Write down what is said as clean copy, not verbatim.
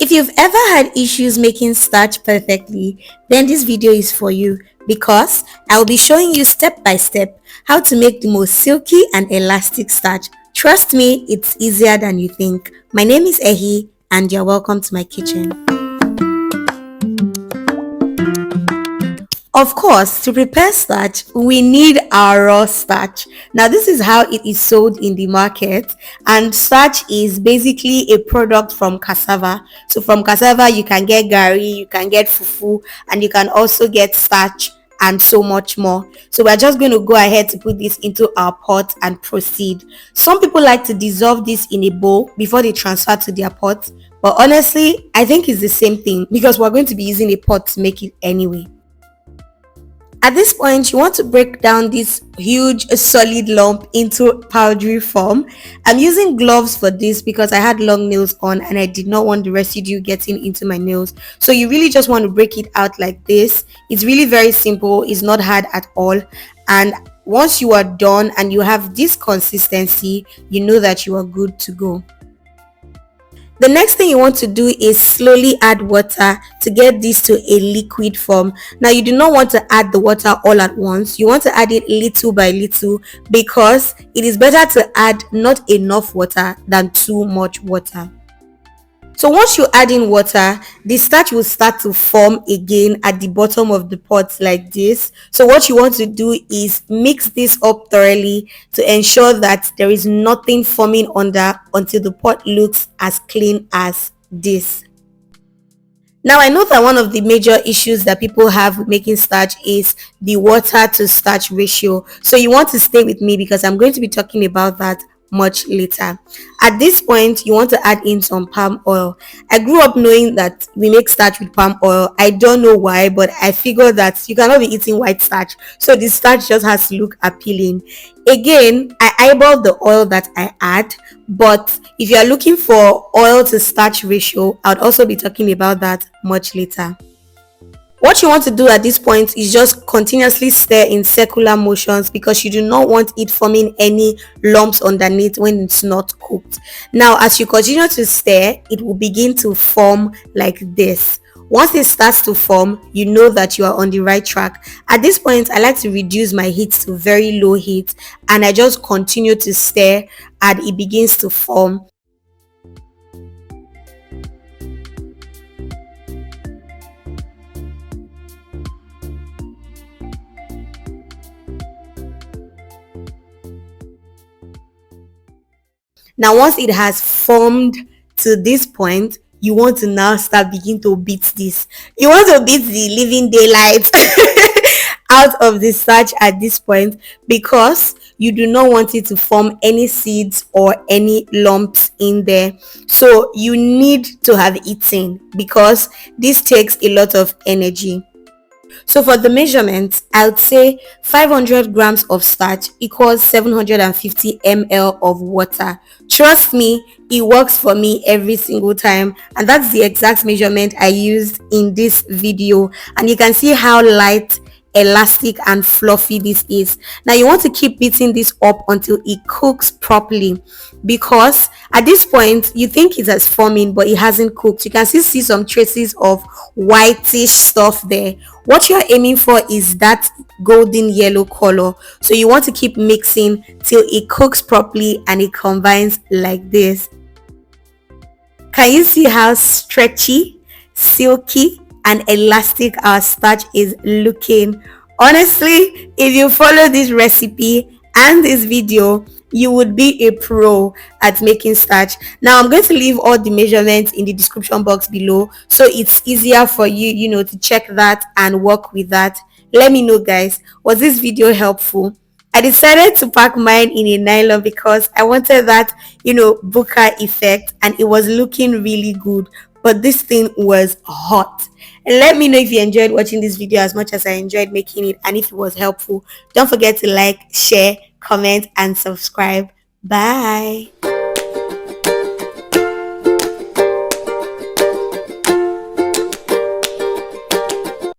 If you've ever had issues making starch perfectly, then this video is for you because I'll be showing you step by step how to make the most silky and elastic starch. Trust me, it's easier than you think. My name is Ehi and you're welcome to my kitchen. Of course, to prepare starch, we need our raw starch. Now, this is how it is sold in the market, and starch is basically a product from cassava. So from cassava, you can get gari, you can get fufu, and you can also get starch and so much more. So we're just going to go ahead to put this into our pot and proceed. Some people like to dissolve this in a bowl before they transfer to their pot, but honestly, I think it's the same thing because we're going to be using a pot to make it anyway. At this point, you want to break down this huge solid lump into powdery form. I'm using gloves for this because I had long nails on and I did not want the residue getting into my nails. So you really just want to break it out like this. It's really very simple. It's not hard at all. And once you are done and you have this consistency, you know that you are good to go. The next thing you want to do is slowly add water to get this to a liquid form. Now you do not want to add the water all at once. You want to add it little by little because it is better to add not enough water than too much water. So once you add in water, the starch will start to form again at the bottom of the pot like this. So what you want to do is mix this up thoroughly to ensure that there is nothing forming under until the pot looks as clean as this. Now I know that one of the major issues that people have with making starch is the water to starch ratio. So you want to stay with me because I'm going to be talking about that much later. At this point, you want to add in some palm oil. I grew up knowing that we make starch with palm oil. I don't know why, but I figured that you cannot be eating white starch, so the starch just has to look appealing. Again, I eyeball the oil that I add, but if you are looking for oil to starch ratio, I'll also be talking about that much later. What you want to do at this point is just continuously stir in circular motions because you do not want it forming any lumps underneath when it's not cooked. Now, as you continue to stir, it will begin to form like this. Once it starts to form, you know that you are on the right track. At this point, I like to reduce my heat to very low heat and I just continue to stir and it begins to form. Now once it has formed to this point, you want to now start begin to beat this. You want to beat the living daylight out of the starch at this point because you do not want it to form any seeds or any lumps in there. So you need to have eaten because this takes a lot of energy. So for the measurement, I would say 500 grams of starch equals 750 ml of water. Trust me, it works for me every single time, and that's the exact measurement I used in this video. And you can see how light, elastic and fluffy this is. Now you want to keep beating this up until it cooks properly because at this point you think it has forming but it hasn't cooked. You can still see some traces of whitish stuff there. What you are aiming for is that golden yellow color, so you want to keep mixing till it cooks properly and it combines like this. Can you see how stretchy, silky and elastic our starch is looking? Honestly, if you follow this recipe and this video, you would be a pro at making starch. Now I'm going to leave all the measurements in the description box below so it's easier for you to check that and work with that. Let me know, guys, was this video helpful? I decided to pack mine in a nylon because I wanted that buka effect and it was looking really good, but this thing was hot. And let me know if you enjoyed watching this video as much as I enjoyed making it, and if it was helpful. Don't forget to like, share, comment and subscribe. Bye.